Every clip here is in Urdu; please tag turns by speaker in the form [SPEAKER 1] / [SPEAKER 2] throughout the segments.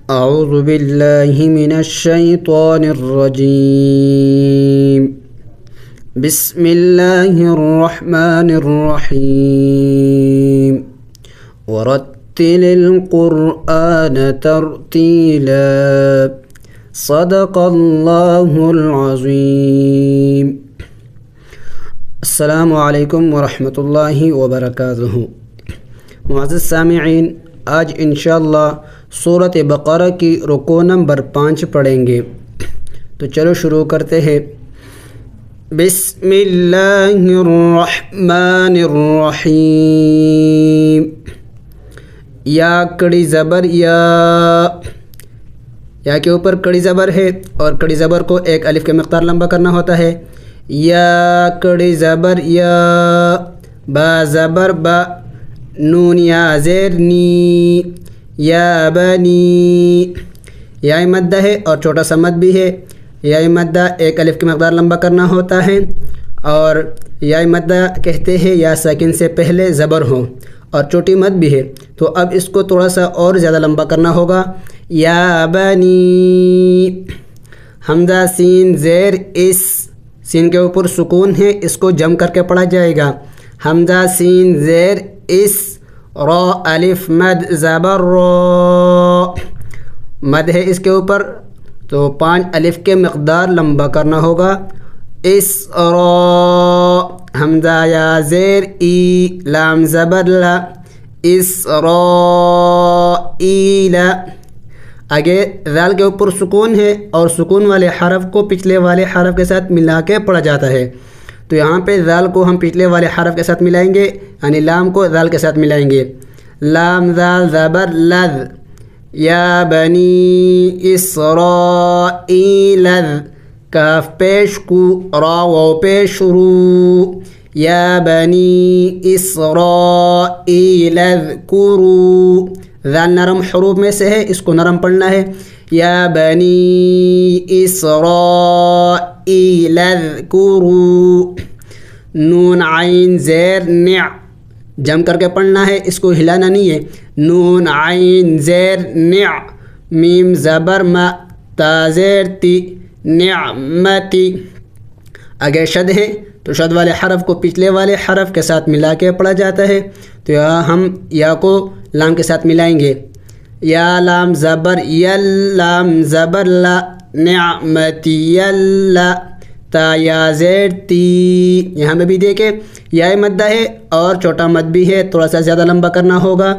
[SPEAKER 1] اعوذ باللہ من الشیطان الرجیم بسم اللہ الرحمن الرحیم ورتل القرآن ترتیلا صدق اللہ العظیم۔ السلام علیکم ورحمۃ اللہ وبرکاتہ۔ معزز سامعین، آج انشاءاللہ سورۃ بقرہ کی رکوع نمبر 5 پڑھیں گے، تو چلو شروع کرتے ہیں۔ بسم اللہ الرحمن الرحیم۔ یا کڑی زبر یا کے اوپر کڑی زبر ہے، اور کڑی زبر کو ایک الف کے مقدار لمبا کرنا ہوتا ہے۔ یا کڑی زبر یا، با زبر با، نون یا زیر نی، یا بنی۔ یا مدہ ہے اور چھوٹا سا مد بھی ہے۔ یا مدہ ایک الف کی مقدار لمبا کرنا ہوتا ہے، اور یا مدہ کہتے ہیں یا ساکن سے پہلے زبر ہو اور چھوٹی مد بھی ہے، تو اب اس کو تھوڑا سا اور زیادہ لمبا کرنا ہوگا۔ یا بنی، حمزہ سین زیر اس، سین کے اوپر سکون ہے، اس کو جم کر کے پڑھا جائے گا۔ حمزہ سین زیر اس، را الف مد زبر را، مد ہے اس کے اوپر، تو 5 الف کے مقدار لمبا کرنا ہوگا۔ اس را، حمزہ یا زیر ای، لام زبر لا، اس را ایلا۔ آگے ذال کے اوپر سکون ہے، اور سکون والے حرف کو پچھلے والے حرف کے ساتھ ملا کے پڑھا جاتا ہے، تو یہاں پہ ذال کو ہم پچھلے والے حرف کے ساتھ ملائیں گے، یعنی لام کو ذال کے ساتھ ملائیں گے۔ لام ذال زبر لذ، یا بنی اسرائیل، کاف پیش کو، را واو پیش رو، یا بنی اسرائیل اذکروا۔ ذال نرم حروف میں سے ہے، اس کو نرم پڑھنا ہے۔ یا بنی اسرائیل اذکروا۔ نون عین زیر نع، جم کر کے پڑھنا ہے، اس کو ہلانا نہیں ہے۔ نون عین زیر نع، میم زبر ما، تا زیر تی، نعمتی۔ آگے شد ہے، تو شد والے حرف کو پچھلے والے حرف کے ساتھ ملا کے پڑھا جاتا ہے، تو یہاں ہم یا کو لام کے ساتھ ملائیں گے۔ یا لام زبر یل، لام زبر لا، نعمتی یلا، تا یا زیر تی۔ یہاں میں بھی دیکھیں یا مدہ ہے اور چھوٹا مد بھی ہے، تھوڑا سا زیادہ لمبا کرنا ہوگا۔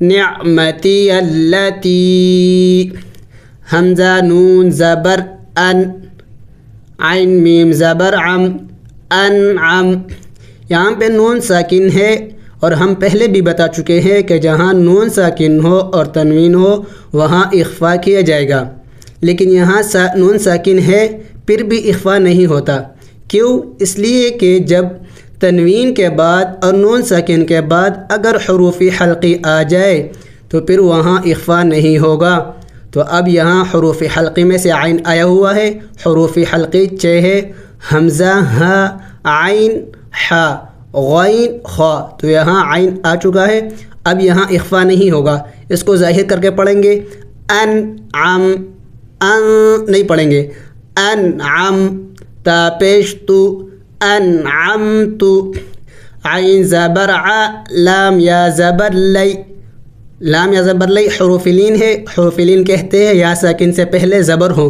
[SPEAKER 1] نعمتی اللتی، حمزہ نون زبر ان، عین میم زبر عم، انعم۔ یہاں پہ نون ساکن ہے، اور ہم پہلے بھی بتا چکے ہیں کہ جہاں نون ساکن ہو اور تنوین ہو وہاں اخفا کیا جائے گا، لیکن یہاں نون ساکن ہے پھر بھی اخفا نہیں ہوتا۔ کیوں؟ اس لیے کہ جب تنوین کے بعد اور نون ساکن کے بعد اگر حروف حلقی آ جائے تو پھر وہاں اخفا نہیں ہوگا۔ تو اب یہاں حروف حلقی میں سے عین آیا ہوا ہے، حروف حلقی 6 ہے، حمزہ ہا، عین حا، غین خا، تو یہاں عین آ چکا ہے، اب یہاں اخفا نہیں ہوگا۔ اس کو ظاہر کر کے پڑھیں گے، انعم، ان نہیں پڑھیں گے، انعم، تا پیش تو، انعمت، عین زبر ع، لام یا زبر لی، لام یا زبر لی حروف لین ہے، حروف لین کہتے ہیں یا ساکن سے پہلے زبر ہوں،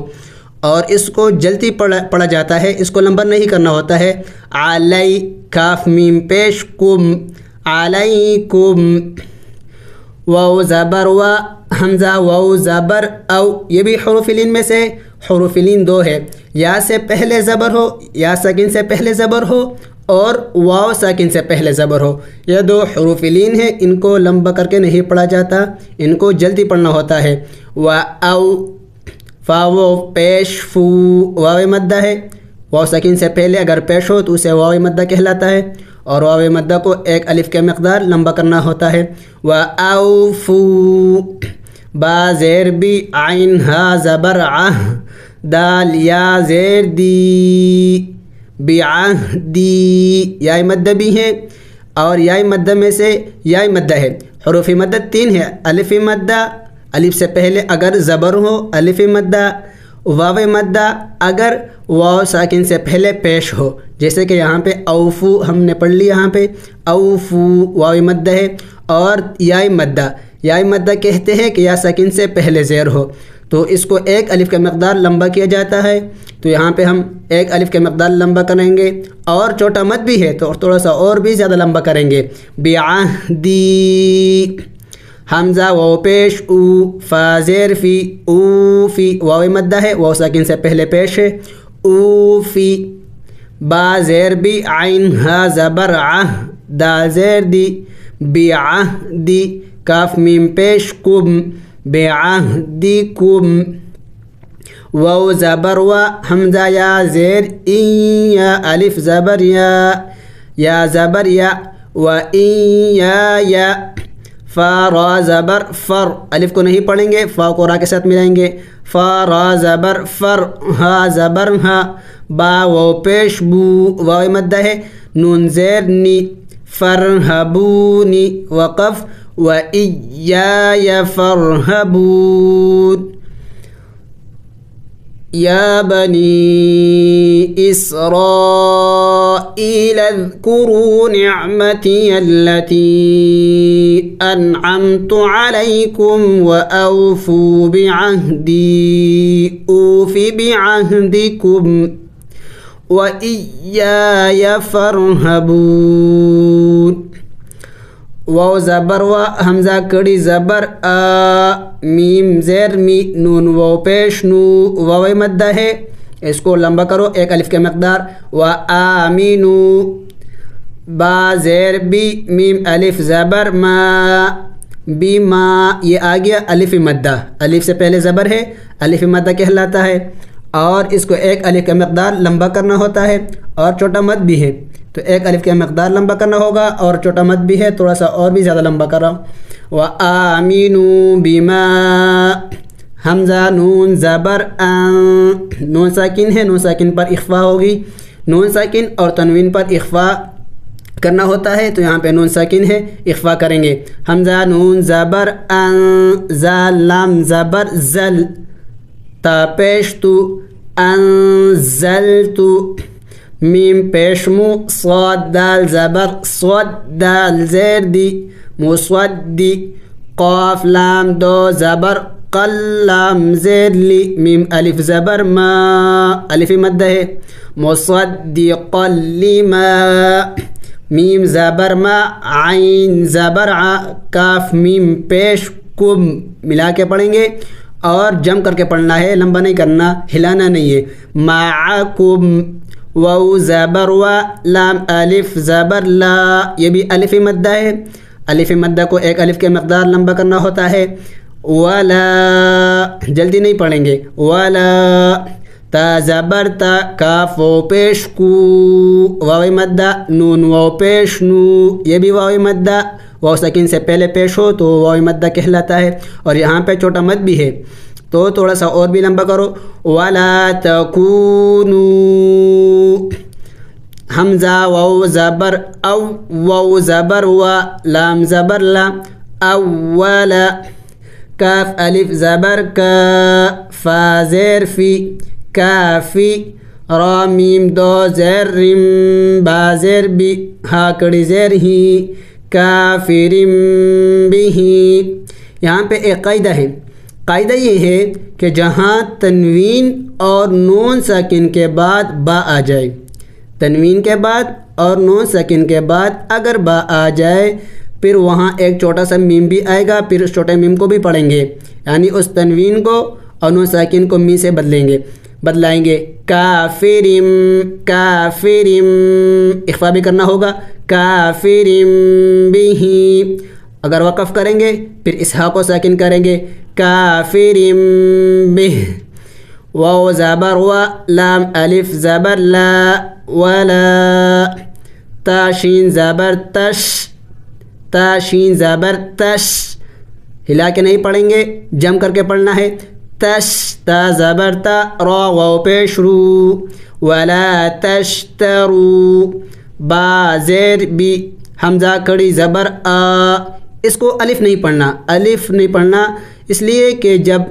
[SPEAKER 1] اور اس کو جلدی پڑھا جاتا ہے، اس کو لمبا نہیں کرنا ہوتا ہے۔ علی، کاف میم پیش کم، علیکم۔ واو زبر و، حمزہ واو زبر او، یہ بھی حروف لین میں سے، حروف لین 2 ہے، یا سے پہلے زبر ہو، یا ساکن سے پہلے زبر ہو، اور واو ساکن سے پہلے زبر ہو، یہ 2 حروف لین ہے، ان کو لمبا کر کے نہیں پڑھا جاتا، ان کو جلدی پڑھنا ہوتا ہے۔ و او، فاو پیش فو، واو مدہ ہے، واو ساکن سے پہلے اگر پیش ہو تو اسے واو مدہ کہلاتا ہے، اور واو مدہ کو ایک الف کے مقدار لمبا کرنا ہوتا ہے۔ و اوفو، با زیر بی، عین ہا زبر عہ، دال یا زیر دی، بعہدی، یا مدہ بھی ہے، اور یا مدہ میں سے یا مدہ ہے۔ حروف مدہ 3 ہے، الف مدہ، الف سے پہلے اگر زبر ہو الف مدہ، واو مدہ اگر واو ساکن سے پہلے پیش ہو، جیسے کہ یہاں پہ اوفو ہم نے پڑھ لی، یہاں پہ اوفو واو مدہ ہے، اور یا مدہ کہتے ہیں کہ یا ساکن سے پہلے زیر ہو، تو اس کو ایک الف کا مقدار لمبا کیا جاتا ہے، تو یہاں پہ ہم ایک الف کا مقدار لمبا کریں گے، اور چھوٹا مد بھی ہے تو تھوڑا سا اور بھی زیادہ لمبا کریں گے۔ بعہدی حمزہ واو پیش او، فا زیر فی، اوفی واو مدہ ہے، واو ساکن سے پہلے پیش ہے، اوفی، با زیر بی، عین ہا زبر عہ، دال زیر دی، بعہدی، کاف میم پیش کم، بعہدکم، واو زبر و، حمزہ یا زیر این، یا الف زبر یا زبر یا، و این یا، فا را زبر فر، الف کو نہیں پڑھیں گے، فا کو را کے ساتھ ملائیں گے، فا را زبر فر، ہا زبر ہا، با واو پیش بو، واو مدہ ہے، نون زیر نی، فرہبونی، وقف، و ایای فرہبون، یا بنی اسرائیل اذکروا نعمتی التی انعمت علیکم واوفوا بعہدی اوف بعہدکم وإیای فرہبون، واو زبر و، حمزہ کڑی زبر آ، میم زیر می، نون واو پیش نو، واو مدہ ہے، اس کو لمبا کرو ایک الف کے مقدار، و آمینو، با زیر بی، میم الف زبر ما، بیما، یہ آ گیا الف مدہ، الف سے پہلے زبر ہے، الف مدہ کہلاتا ہے، اور اس کو ایک الف کا مقدار لمبا کرنا ہوتا ہے، اور چھوٹا مد بھی ہے، تو ایک الف کا مقدار لمبا کرنا ہوگا، اور چھوٹا مد بھی ہے، تھوڑا سا اور بھی زیادہ لمبا کر رہا ہوں۔ وَآمِنُوا بِمَا، حمزہ نون زبر ان، نون ساکن ہے، نون ساکن پر اخفا ہوگی، نون ساکن اور تنوین پر اخفا کرنا ہوتا ہے، تو یہاں پہ نون ساکن ہے، اخفا کریں گے، حمزہ نون زبر ان، زال لام زبر زل، تا پیش تو، انزلتو، میم پیشمو، صاد دال زبر صد، دال زیر دی، مصدی، قاف لام دو زبر قل، لام زیر لی، میم الف زبر ما، الف مدہ ہے، مصدقا لما، میم زبر ما، عین زبر ع، کاف میم پیش کم، ملا کے پڑھیں گے، اور جم کر کے پڑھنا ہے، لمبا نہیں کرنا، ہلانا نہیں ہے، معکم، واو زبر و، لام الف زبر لا، یہ بھی الف مدہ ہے، الف مدہ کو ایک الف کے مقدار لمبا کرنا ہوتا ہے، ولا، جلدی نہیں پڑھیں گے، ولا، تا زبر تا، کاف واو پیش کو، واو مدہ، نون واو پیش نو، یہ بھی واو مدہ، واو ساکن سے پہلے پیش ہو تو واو مدہ کہلاتا ہے، اور یہاں پہ چھوٹا مد بھی ہے، تو تھوڑا سا اور بھی لمبا کرو، ولا تکونوا، حمزہ واو زبر او، واو زبر و، لام زبر لا، اولا، کاف الف زبر کا، فا زیر فی، کافی، را میم دو زیر رم، با زیر بی، ہا کڑی زیر ہی، کافرم بھی۔ یہاں پہ ایک قاعدہ ہے، قاعدہ یہ ہے کہ جہاں تنوین اور نون ساکن کے بعد با آ جائے، تنوین کے بعد اور نون ساکن کے بعد اگر با آ جائے، پھر وہاں ایک چھوٹا سا میم بھی آئے گا، پھر اس چھوٹے میم کو بھی پڑھیں گے، یعنی اس تنوین کو اور نون ساکن کو می سے بدلائیں گے، کافرم، کافرم، اخفا بھی کرنا ہوگا، کافرم بھی، اگر وقف کریں گے پھر اس ہا کو ساکن کریں گے، کافرم بہ، واو زبر و، لام الف زبر لا، ولا، تا شین زبر تش، تا شین زبر تش، ہلا کے نہیں پڑھیں گے، جم کر کے پڑھنا ہے، تش، تا زبر تا، را واو پیش رو، ولا تشترو، با زیر بی، حمزہ کڑی زبر آ، اس کو الف نہیں پڑھنا، الف نہیں پڑھنا، اس لیے کہ جب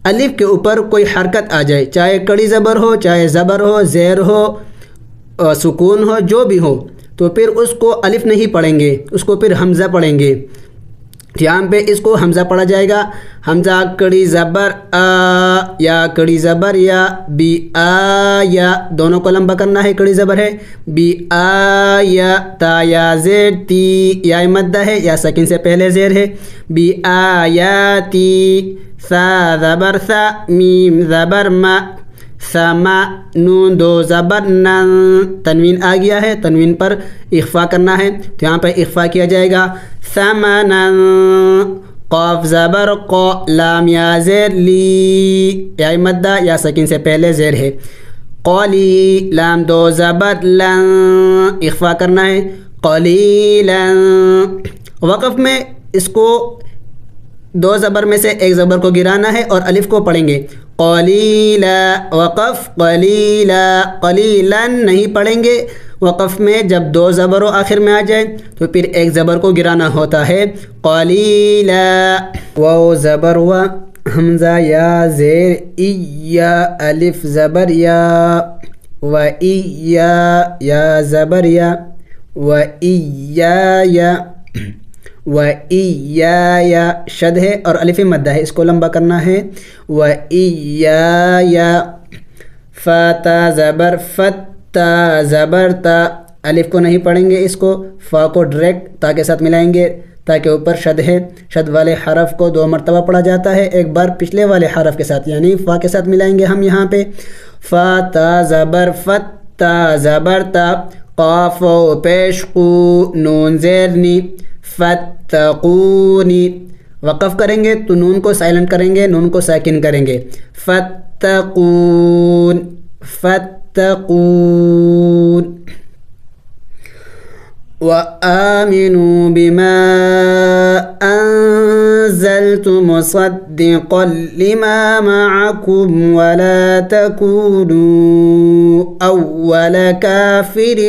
[SPEAKER 1] الف کے اوپر کوئی حرکت آ جائے، چاہے کڑی زبر ہو، چاہے زبر ہو، زیر ہو، سکون ہو، جو بھی ہو، تو پھر اس کو الف نہیں پڑھیں گے، اس کو پھر حمزہ پڑھیں گے۔ یہاں پہ اس کو حمزہ پڑھا جائے گا، حمزہ کڑی زبر آ یا کڑی زبر یا، بی آ یا، دونوں کو لمبا کرنا ہے، کڑی زبر ہے، بی آ یا، تا یا زیر تی، یا مدہ ہے، یا ساکن سے پہلے زیر ہے، بی آ یا تی، سا زبر سا، میم زبر ما، سما، نون دو زبر نن، تنوین آ گیا ہے، تنوین پر اخفا کرنا ہے، تو یہاں پہ اخفا کیا جائے گا، ثمنا، قاف زبر قا، لام یا زیر لی، یا مدہ یا سکین سے پہلے زیر ہے، قلی، لام دو زبر لن، اخفا کرنا ہے، قلیلا۔ وقف میں اس کو دو زبر میں سے ایک زبر کو گرانا ہے اور الف کو پڑھیں گے، قلیلا، وقف قلیلا، قلیلا نہیں پڑھیں گے۔ وقف میں جب دو زبر آخر میں آ جائے تو پھر ایک زبر کو گرانا ہوتا ہے، قلیلا، واو زبر و، حمزہ یا زیر ای، یا الف زبر یا، و ای یا زبر یا، و ای یا، و ای یا، شد ہے اور الف مدہ ہے، اس کو لمبا کرنا ہے، و ای یا، فتا زبر فت، تا زبر تا، الف کو نہیں پڑھیں گے، اس کو فا کو ڈائریکٹ تا کے ساتھ ملائیں گے، تا کے اوپر شد ہے، شد والے حرف کو دو مرتبہ پڑھا جاتا ہے، ایک بار پچھلے والے حرف کے ساتھ یعنی فا کے ساتھ ملائیں گے ہم یہاں پہ، فا تا زبر فت، تا زبر تا، قاف و پیش قو، نون زیر نی، فتقونی۔ وقف کریں گے تو نون کو سائلنٹ کریں گے، نون کو ساکن کریں گے، فتقون، فتقون۔ وآمنوا بما أنزلت مصدقا لما معكم ولا تكونوا أول كافر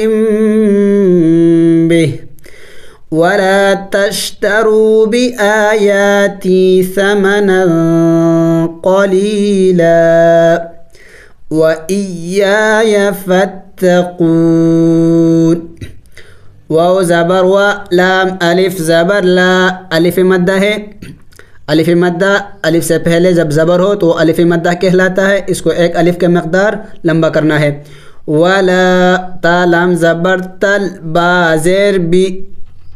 [SPEAKER 1] به ولا تشتروا بآياتي ثمنا قليلا وإياي فاتقون۔ واو زبر و، لام الف زبر لا، الف مدہ ہے، الف مدہ الف سے پہلے جب زبر ہو تو الف مدہ کہلاتا ہے، اس کو ایک الف کے مقدار لمبا کرنا ہے، ولا، تا لام زبر تل، با زیر بی،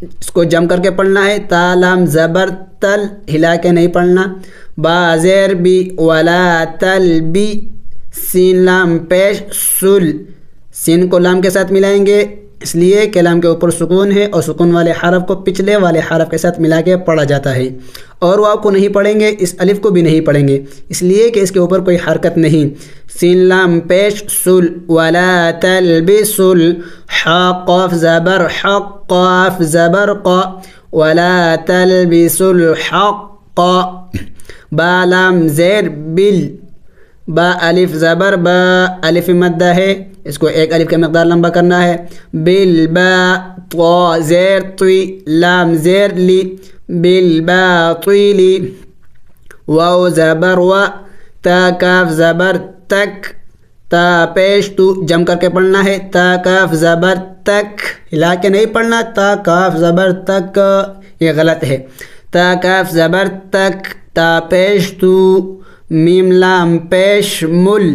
[SPEAKER 1] اس کو جم کر کے پڑھنا ہے، تا لام زبر تل، ہلا کے نہیں پڑھنا، با زیر بی، ولا تل بی، سین لام پیش سل، سین کو لام کے ساتھ ملائیں گے اس لیے کہ لام کے اوپر سکون ہے اور سکون والے حرف کو پچھلے والے حرف کے ساتھ ملا کے پڑھا جاتا ہے، اور واو کو نہیں پڑھیں گے، اس الف کو بھی نہیں پڑھیں گے اس لیے کہ اس کے اوپر کوئی حرکت نہیں، سین لام پیش سل، ولا تلبسل، حا قاف زبر حق، قاف زبر قا، ولا تلبسل حق، با لام زیر بل، با الف زبر با، الف مدہ ہے، اس کو ایک الف کا مقدار لمبا کرنا ہے، بالبا، طا زیر طی، لام زیر لی، بالباطلی، واو زبر و، تا کاف زبر تک، تا پیش تو، جم کر کے پڑھنا ہے، تا کاف زبر تک، ہلا کے نہیں پڑھنا، تا کاف زبر تک، یہ غلط ہے، تا کاف زبر تک، تا پیش تو، میم لام پیش مل،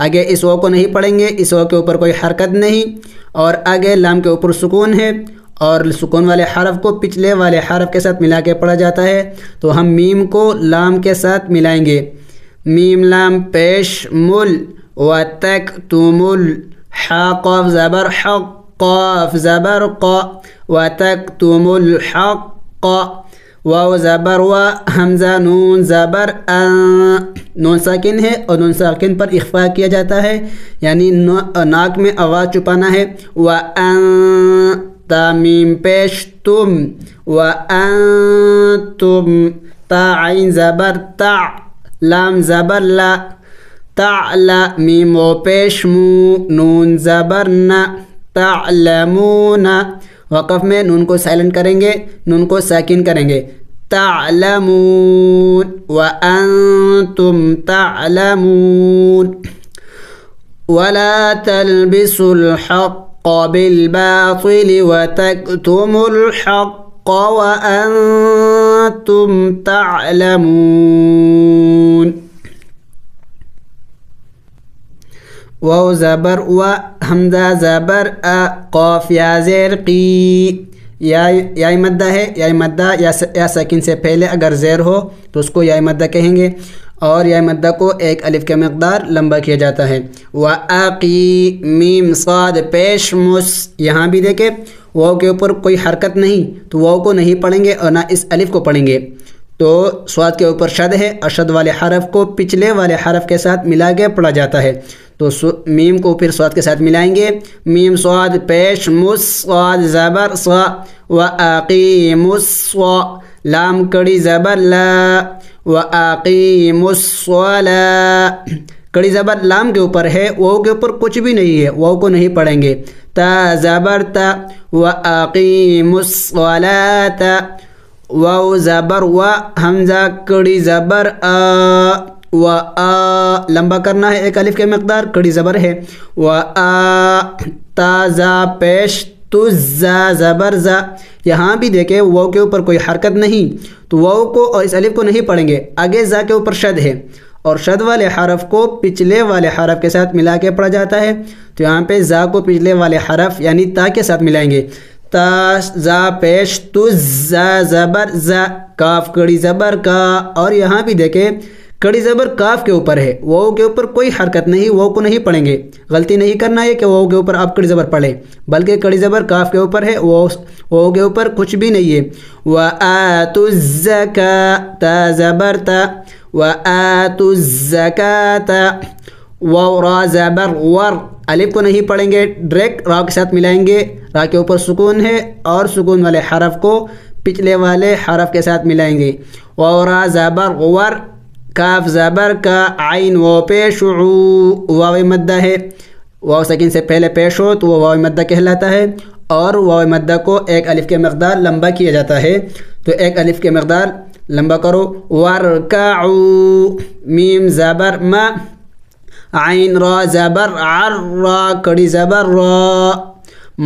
[SPEAKER 1] آگے اس واو کو نہیں پڑھیں گے، اس واو کے اوپر کوئی حرکت نہیں، اور آگے لام کے اوپر سکون ہے اور سکون والے حرف کو پچھلے والے حرف کے ساتھ ملا کے پڑھا جاتا ہے، تو ہم میم کو لام کے ساتھ ملائیں گے، میم لام پیش مل، وتکتمل، حا قاف زبر حق، قاف زبر قا، وتکتمل حق، واو زبر و، حمزہ نون زبر ان، نون ساکن ہے اور نون ساکن پر اخفا کیا جاتا ہے یعنی ناک میں آواز چھپانا ہے، وان، تا میم پیش تم، وانتم، تا عین زبر تع، لام زبر لا، تعلا، میم و پیش مو، نون زبر نا، تعلمون۔ وقف میں نون کو سائلنٹ کریں گے، نون کو ساکن کریں گے، تعلمون وأنتم تعلمون ولا تلبسوا الحق بالباطل وتكتموا الحق وأنتم تعلمون. واو زبر و، حمزہ زبر ا، قاف یا زیر قی. یا مدہ ہے. یا مدہ یا ساکن سے پہلے اگر زیر ہو تو اس کو یا مدہ کہیں گے، اور یا مدہ کو ایک الف کے مقدار لمبا کیا جاتا ہے. وَأَقِي میم صاد پیش مس. یہاں بھی دیکھیں واو کے اوپر کوئی حرکت نہیں تو واو کو نہیں پڑھیں گے اور نہ اس الف کو پڑھیں گے. تو صاد کے اوپر شد ہے اور شد والے حرف کو پچھلے والے حرف کے ساتھ ملا کے پڑھا جاتا ہے. تو میم کو پھر صاد کے ساتھ ملائیں گے. میم صاد پیش مس صاد زبر صا وَأَقِيمُوا الصَّلَاةَ. لام کڑی زبر لا وَأَقِيمُوا الصَّلَاةَ. کڑی زبر لام کے اوپر ہے، واو کے اوپر کچھ بھی نہیں ہے، واو کو نہیں پڑھیں گے. تا زبر تا وَأَقِيمُوا الصَّلَاةَ. واو زبر و، حمزہ کڑی زبر آ و آ لمبا کرنا ہے ایک الف کے مقدار، کڑی زبر ہے. و آ تا زا پیش تو زا زبر زا. یہاں بھی دیکھیں واو کے اوپر کوئی حرکت نہیں تو واو کو اور اس الف کو نہیں پڑھیں گے. آگے زا کے اوپر شد ہے اور شد والے حرف کو پچھلے والے حرف کے ساتھ ملا کے پڑھا جاتا ہے. تو یہاں پہ زا کو پچھلے والے حرف یعنی تا کے ساتھ ملائیں گے. تا زا پیش تو زا زبر زا. کاف کڑی زبر کا، اور یہاں بھی دیکھیں کڑی زبر کاف کے اوپر ہے، واو کے اوپر کوئی حرکت نہیں، واو کو نہیں پڑھیں گے. غلطی نہیں کرنا ہے کہ واو کے اوپر آپ کڑی زبر پڑھیں، بلکہ کڑی زبر کاف کے اوپر ہے، واو کے اوپر کچھ بھی نہیں ہے. وَآتُوا الزَّكَاةَ. تا زبر تا وَآتُوا الزَّكَاةَ. واو را زبر ور. الف کو نہیں پڑھیں گے، ڈائریکٹ را کے ساتھ ملائیں گے. را کے اوپر سکون ہے اور سکون والے حرف کو پچھلے والے حرف کے ساتھ ملائیں گے. واو را زبر ور. کاف زبر کا، عین واو پیش عو. واو مدہ ہے، واو ساکن سے پہلے پیش ہو تو وہ واو مدہ کہلاتا ہے، اور واو مدہ کو ایک الف کے مقدار لمبا کیا جاتا ہے. تو ایک الف کے مقدار لمبا کرو. ورکعو. میم زبر ما، عین را زبر عر. را کڑی زبر را.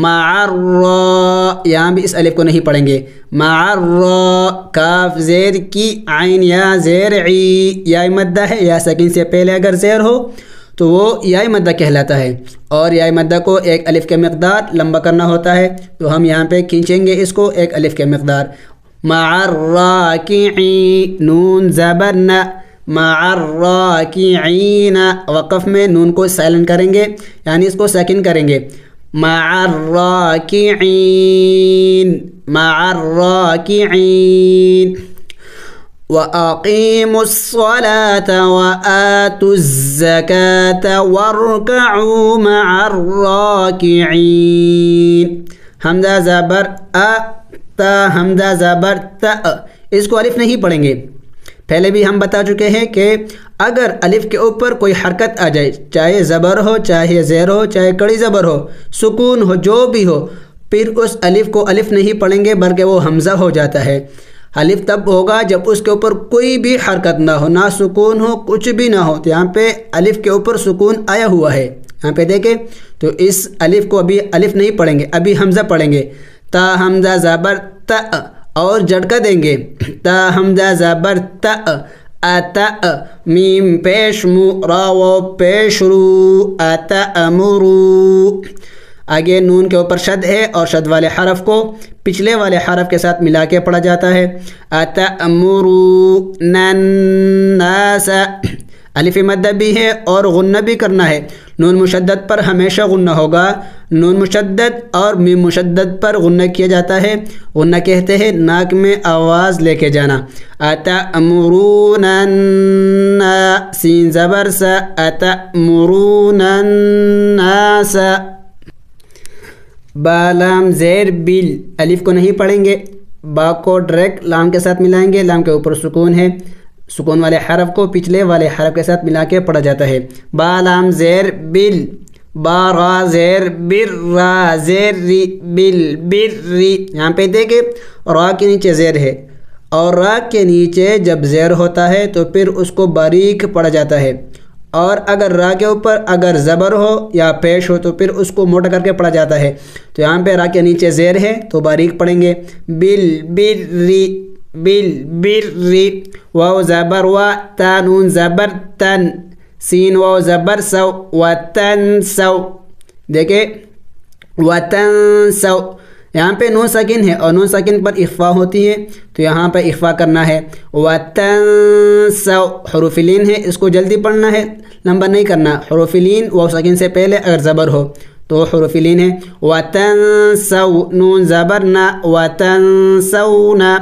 [SPEAKER 1] مع الرا. یہاں بھی اس الف کو نہیں پڑھیں گے. مع الرا. کاف زیر کی، عین یا زیر عی. یا مدہ ہے، یا ساکن سے پہلے اگر زیر ہو تو وہ یا مدہ کہلاتا ہے، اور یا مدہ کو ایک الف کے مقدار لمبا کرنا ہوتا ہے. تو ہم یہاں پہ کھینچیں گے اس کو ایک الف کے مقدار. مع الراکعین. نون زبر نا. مع الراکعین. وقف میں نون کو سائلنٹ کریں گے، یعنی اس کو ساکن کریں گے. مع الراکعین. مع الراکعین. وَأَقِيمُوا الصَّلَاةَ وَآتُوا الزَّكَاةَ وَارْكَعُوا مَعَ الراکعین. حمزہ زبر ا، تا حمزہ زبر تا. اس کو الف نہیں پڑھیں گے. پہلے بھی ہم بتا چکے ہیں کہ اگر الف کے اوپر کوئی حرکت آ جائے، چاہے زبر ہو، چاہے زیر ہو، چاہے کڑی زبر ہو، سکون ہو، جو بھی ہو، پھر اس الف کو الف نہیں پڑھیں گے بلکہ وہ حمزہ ہو جاتا ہے. الف تب ہوگا جب اس کے اوپر کوئی بھی حرکت نہ ہو، نہ سکون ہو، کچھ بھی نہ ہو. تو یہاں پہ الف کے اوپر سکون آیا ہوا ہے، یہاں پہ دیکھیں. تو اس الف کو ابھی الف نہیں پڑھیں گے، ابھی حمزہ پڑھیں گے. تا حمزہ زبر تا، اور جھٹکا دیں گے. تا حمزہ زبر تا اتا. میم پیش مو، را و پیش رو. اتأمرو. آگے نون کے اوپر شد ہے اور شد والے حرف کو پچھلے والے حرف کے ساتھ ملا کے پڑھا جاتا ہے. اتأمرون الناس. الف مدہ بھی ہے اور غنہ بھی کرنا ہے. نون مشدد پر ہمیشہ غنہ ہوگا. نون مشدد اور میم مشدد پر غنہ کیا جاتا ہے. غنہ کہتے ہیں ناک میں آواز لے کے جانا. اتأمرون الناس. سین زبر سا. اتأمرون الناس. با لام زیر بیل. الف کو نہیں پڑھیں گے، با کو ڈائریکٹ لام کے ساتھ ملائیں گے. لام کے اوپر سکون ہے، سکون والے حرف کو پچھلے والے حرف کے ساتھ ملا کے پڑھا جاتا ہے. با لام زیر بل. با را زیر بر. را زیر ری بل بر ری. یہاں پہ دیکھیں را کے نیچے زیر ہے اور را کے نیچے جب زیر ہوتا ہے تو پھر اس کو باریک پڑھا جاتا ہے، اور اگر را کے اوپر اگر زبر ہو یا پیش ہو تو پھر اس کو موٹا کر کے پڑھا جاتا ہے۔ تو یہاں پہ را کے نیچے زیر ہے تو باریک پڑھیں گے، بالبری، بالبری، واو زبر وا، تا نون زبر تن، سین واو زبر سو، وتنسو، دیکھیں وتنسو، یہاں پہ نون ساکن ہے اور نون ساکن پر اخفا ہوتی ہے تو یہاں پہ اخفا کرنا ہے، وتنسو، حروف لین ہے، اس کو جلدی پڑھنا ہے، لمبا نہیں کرنا، حروف لین واو ساکن سے پہلے اگر زبر ہو تو حروف لین ہے، وتنسو، نون زبر نا، وتنسونا،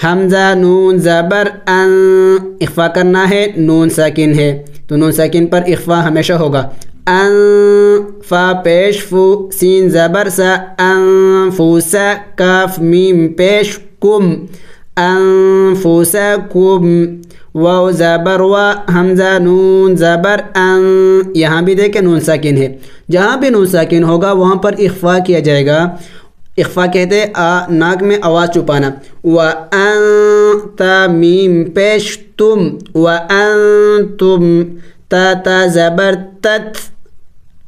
[SPEAKER 1] حمزہ نون زبر ان، اخفا کرنا ہے، نون ساکن ہے تو نون ساکن پر اخفا ہمیشہ ہوگا، ان، فا پیش فو، سین زبر سا، انفوسا، کاف میم پیش کم، انفوسکم، واو زبر وا، حمزہ نون زبر ان، یہاں بھی دیکھیں نون ساکن ہے، جہاں بھی نون ساکن ہوگا وہاں پر اخفا کیا جائے گا۔ اخفا کہتے ہیں ناک میں آواز چھپانا، وَأَن، تا میم پیش تم، وَأَنتُم، تا زبر تت،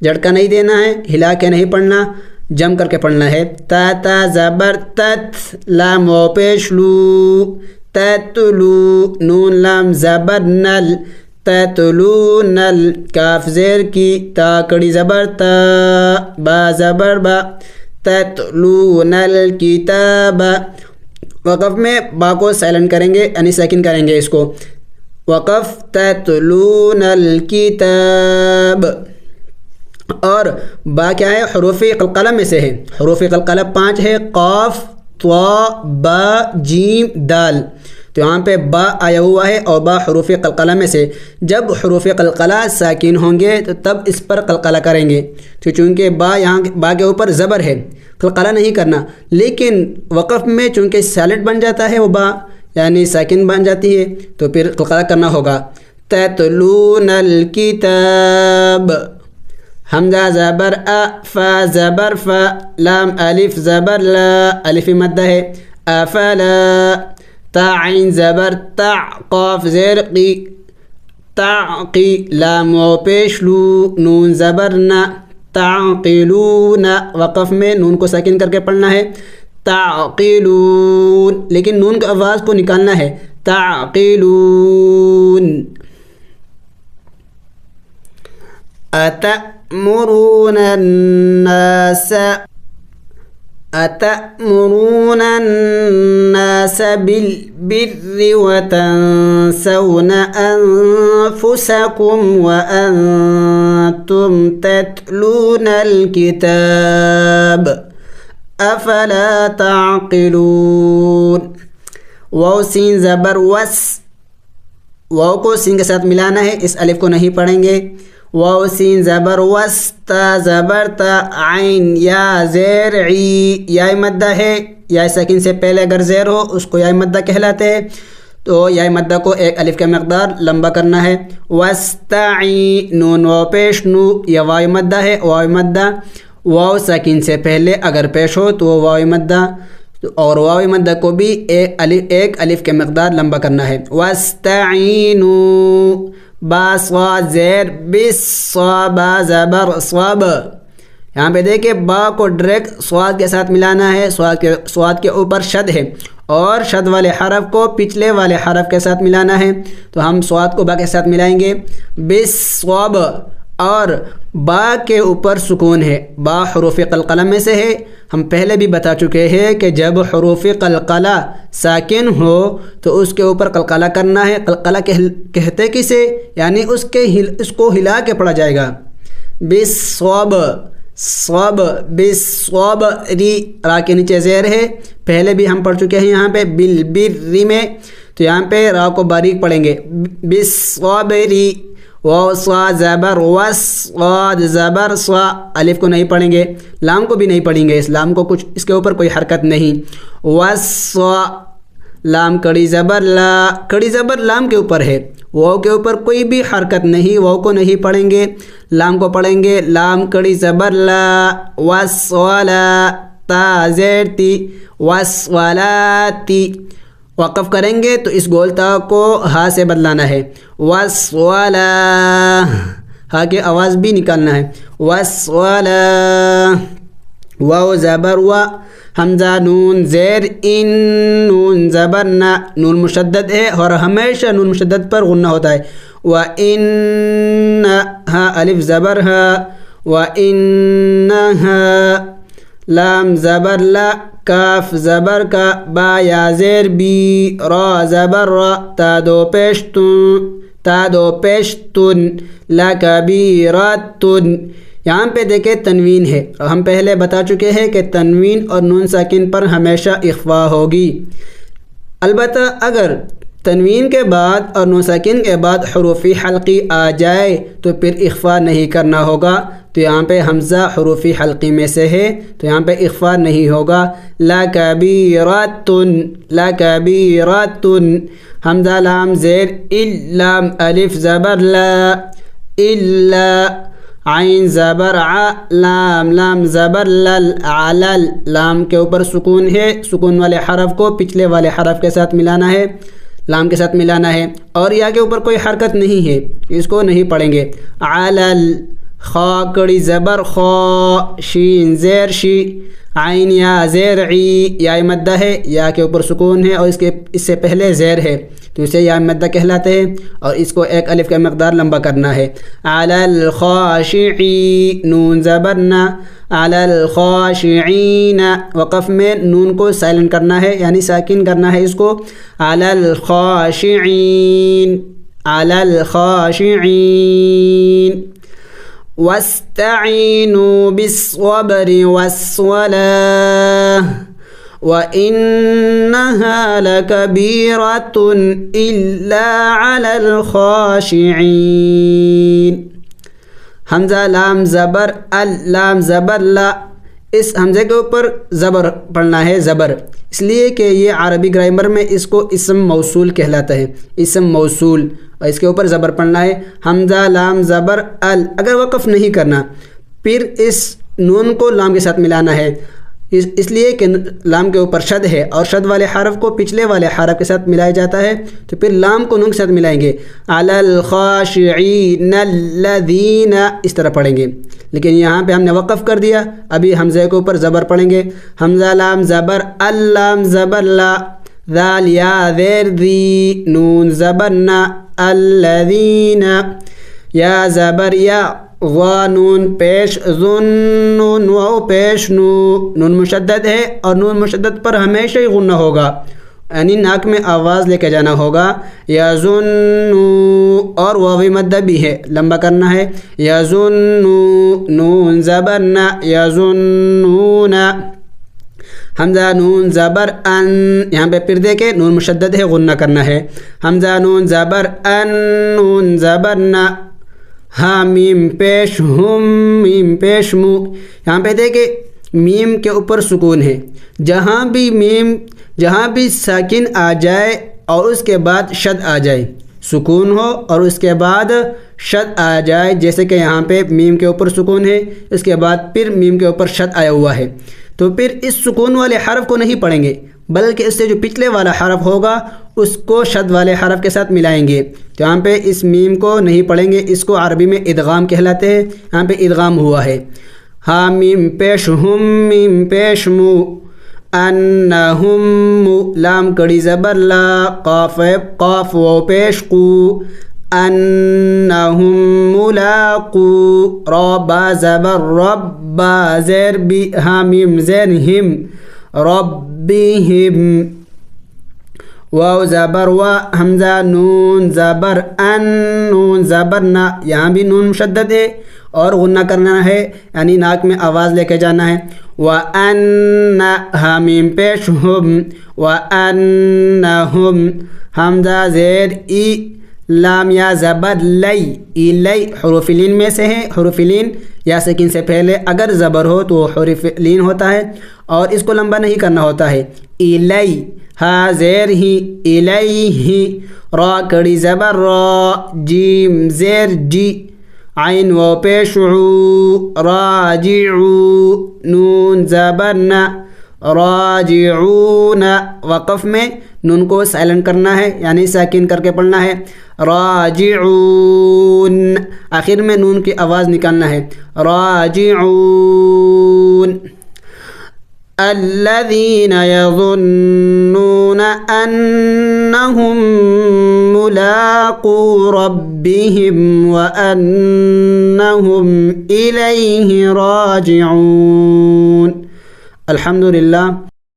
[SPEAKER 1] جھٹکا نہیں دینا ہے، ہلا کے نہیں پڑھنا، جم کر کے پڑھنا ہے، تا زبر تت، لام واو پیش لو، تتلو، نون لام زبر نل، تتلونل، کاف زیر کی، تا کڑی زبر تا، با زبر با، تتلون الکتاب، وقف میں با کو سائلنٹ کریں گے یعنی ساکن کریں گے اس کو، وقف تتلون الکتاب، اور با کیا ہے؟ حروف قلقلہ میں سے ہے، حروف قلقلہ 5 ہے، قاف، طا، با، جیم، دال، تو یہاں پہ با آیا ہوا ہے اور با حروف قلقلہ میں سے، جب حروف قلقلہ ساکن ہوں گے تو تب اس پر قلقلہ کریں گے، تو چونکہ با یہاں با کے اوپر زبر ہے، قلقلہ نہیں کرنا، لیکن وقف میں چونکہ سالٹ بن جاتا ہے وہ با یعنی ساکن بن جاتی ہے تو پھر قلقلہ کرنا ہوگا، تتلون الکتاب، حمزہ زبر ا، فا زبر فا، لام الف زبر لا، الف مدہ ہے، افلا، تا عین زبر تا، قاف زیر قی، تعقی، لام واو پیش لو، نون زبر نا، تعقلون، وقف میں نون کو ساکن کر کے پڑھنا ہے، تعقلون، لیکن نون کی آواز کو نکالنا ہے، تعقلون، أتأمرون الناس بالبر وتنسون أنفسكم وأنتم تتلون الكتاب أفلا تعقلون، واو سین زبر وس، واو کو سین کے ساتھ ملانا ہے، اس الف کو نہیں پڑھیں گے، واو سین زبر وس، تا زبر تا، عین یا زیر عی، یا مدہ ہے، یا ساکن سے پہلے اگر زیر ہو اس کو یا مدہ کہلاتے ہیں، تو یا مدہ کو ایک الف کا مقدار لمبا کرنا ہے، وستعی، نون واو پیش نو، یا واو مدہ ہے، واو مدہ واو ساکن سے پہلے اگر پیش ہو تو واو مدہ، اور واو مدہ کو بھی ایک الف کے مقدار لمبا کرنا ہے، وستعینو، با صاد زیر بس، صا زبر صاب، یہاں پہ دیکھیں با کو ڈائریکٹ صاد کے ساتھ ملانا ہے، صاد کے اوپر شد ہے اور شد والے حرف کو پچھلے والے حرف کے ساتھ ملانا ہے، تو ہم صاد کو با کے ساتھ ملائیں گے، بس صاب، اور با کے اوپر سکون ہے، با حروف قلقلہ میں سے ہے، ہم پہلے بھی بتا چکے ہیں کہ جب حروف قلقلہ ساکن ہو تو اس کے اوپر قلقلہ کرنا ہے، قلقلہ کہتے کسے؟ یعنی اس کو ہلا کے پڑھا جائے گا، بالصواب، صواب، بالصواب، ری، را کے نیچے زیر ہے، پہلے بھی ہم پڑھ چکے ہیں یہاں پہ بالبر میں، تو یہاں پہ را کو باریک پڑھیں گے، بالصبری، واو صا زبر وس، صاد زبر صا، الف کو نہیں پڑھیں گے، لام کو بھی نہیں پڑھیں گے، اس لام کو کچھ اس کے اوپر کوئی حرکت نہیں، وصا، لام کڑی زبر لا، کڑی زبر لام کے اوپر ہے، واو کے اوپر کوئی بھی حرکت نہیں، واو کو نہیں پڑھیں گے، لام کو پڑھیں گے، لام کڑی زبر لا، وصولا، تا زیر تی، وصولاتی، وقف کریں گے تو اس گولتا کو ہا سے بدلانا ہے، والصلاۃ، ہا کی آواز بھی نکالنا ہے، والصلاۃ، واو زبر و، حمزہ نون زیر ان، نون زبر نا، نون مشدد ہے اور ہمیشہ نون مشدد پر غنہ ہوتا ہے، وَإِنَّ ہا الف زبر ہا، وَإِنَّهَا، لام زبر لا، کاف زبر کا، با یا زیر بی، را زبر را، تا دو پیش تن، لَكَبِيرَةٌ۔ یہاں پہ دیکھیں تنوین ہے، ہم پہلے بتا چکے ہیں کہ تنوین اور نون ساکن پر ہمیشہ اخفا ہوگی، البتہ اگر تنوین کے بعد اور نون ساکن کے بعد حروف حلقی آ جائے تو پھر اخفا نہیں کرنا ہوگا، تو یہاں پہ حمزہ حروف حلقی میں سے ہے تو یہاں پہ اخفا نہیں ہوگا، لَكَبِيرَةٌ، لَكَبِيرَةٌ، حمزہ لام زیر ال، لام الف زبر لا، الا، عین زبر ع، لام لام زبر لل، علل، لام کے اوپر سکون ہے، سکون والے حرف کو پچھلے والے حرف کے ساتھ ملانا ہے، لام کے ساتھ ملانا ہے، اور یا کے اوپر کوئی حرکت نہیں ہے، اس کو نہیں پڑھیں گے، علل، خا کڑی زبر خا، شین زیر شی، عین یا زیر عی، یا مدہ ہے، یا کے اوپر سکون ہے اور اس سے پہلے زیر ہے تو اسے یا مدہ کہلاتے ہیں، اور اس کو ایک الف کا مقدار لمبا کرنا ہے، علی الخاشعین، نون زبرنا، علی الخاشعین، وقف میں نون کو سائلنٹ کرنا ہے یعنی ساکن کرنا ہے اس کو، علی الخاشعین، علی الخاشعین، واستعینوا بالصبر والصلاۃ وَإِنَّهَا لَكَبِيرَةٌ إِلَّا عَلَى الْخَاشِعِينَ۔ حمزہ لام زبر ال، لام زبر لا، اس حمزے کے اوپر زبر پڑھنا ہے، زبر، اس لیے کہ یہ عربی گرامر میں اس کو اسم موصول کہلاتا ہے، اسم موصول، اور اس کے اوپر زبر پڑھنا ہے، حمزہ لام زبر ال۔ اگر وقف نہیں کرنا پھر اس نون کو لام کے ساتھ ملانا ہے، اس لیے کہ لام کے اوپر شد ہے اور شد والے حرف کو پچھلے والے حرف کے ساتھ ملایا جاتا ہے، تو پھر لام کو نون کے ساتھ ملائیں گے، علی الخاشعین الذین، اس طرح پڑھیں گے، لیکن یہاں پہ ہم نے وقف کر دیا، ابھی حمزے کے اوپر زبر پڑھیں گے، حمزہ لام زبر ال، لام زبر لا، ذال یا زیر ذی، نون زبر نا، الذین، یا زبر یا، غا نون پیش ظن، نون واو پیش نو، نون مشدد ہے اور نون مشدد پر ہمیشہ ہی غنہ ہوگا، یعنی ناک میں آواز لے کے جانا ہوگا، یظنو، اور واو مدہ بھی ہے، لمبا کرنا ہے، یظنو، نون زبر نا، یظنون، حمزہ نون زبر ان، یہاں پہ پھر دیکھیں نون مشدد ہے، غنہ کرنا ہے، حمزہ نون زبر ان، نون زبر نا، ہا میم پیش ہم، میم پیش مو، یہاں پہ دیکھیں میم کے اوپر سکون ہے، جہاں بھی ساکن آ جائے اور اس کے بعد شد آ جائے، سکون ہو اور اس کے بعد شد آ جائے، جیسے کہ یہاں پہ میم کے اوپر سکون ہے، اس کے بعد پھر میم کے اوپر شد آیا ہوا ہے، تو پھر اس سکون والے حرف کو نہیں پڑھیں گے بلکہ اس سے جو پچھلے والا حرف ہوگا اس کو شد والے حرف کے ساتھ ملائیں گے، تو یہاں پہ اس میم کو نہیں پڑھیں گے، اس کو عربی میں ادغام کہلاتے ہیں، یہاں پہ ادغام ہوا ہے، ہا میم پیش ہم، میم پیش مو، انہم، لام کڑی زبر لا، قاف و پیش قو، انہم ملاقو، را با زبر رب، با زیر بی، ہا میم زیر ہم، ربہم، واو زبر و، حمزہ نون زبر ان، نون زبر نا، یہاں بھی نون مشدد ہے اور غنہ کرنا ہے یعنی ناک میں آواز لے کے جانا ہے، وَأَنَّ، ہا میم پیش ہم، وَأَنَّهُمْ، حمزہ زیر ای، لام یا زبر لی، ایلی، حروف لین میں سے ہے، حروف لین یا سکین سے پہلے اگر زبر ہو تو حروف لین ہوتا ہے اور اس کو لمبا نہیں کرنا ہوتا ہے، ایلی، ہا زیر ہی، الیہ، را کڑی زبر را، جیم زیر جی، عین و پیش عو، راجعو، نون زبر نا، راجعون، وقف میں نون کو سائلنٹ کرنا ہے یعنی ساکن کر کے پڑھنا ہے. راجعون آخر میں نون کی آواز نکالنا ہے. راجعون. الذين يظنون أنهم ملاقو ربهم وأنهم إليه راجعون. الحمد للہ.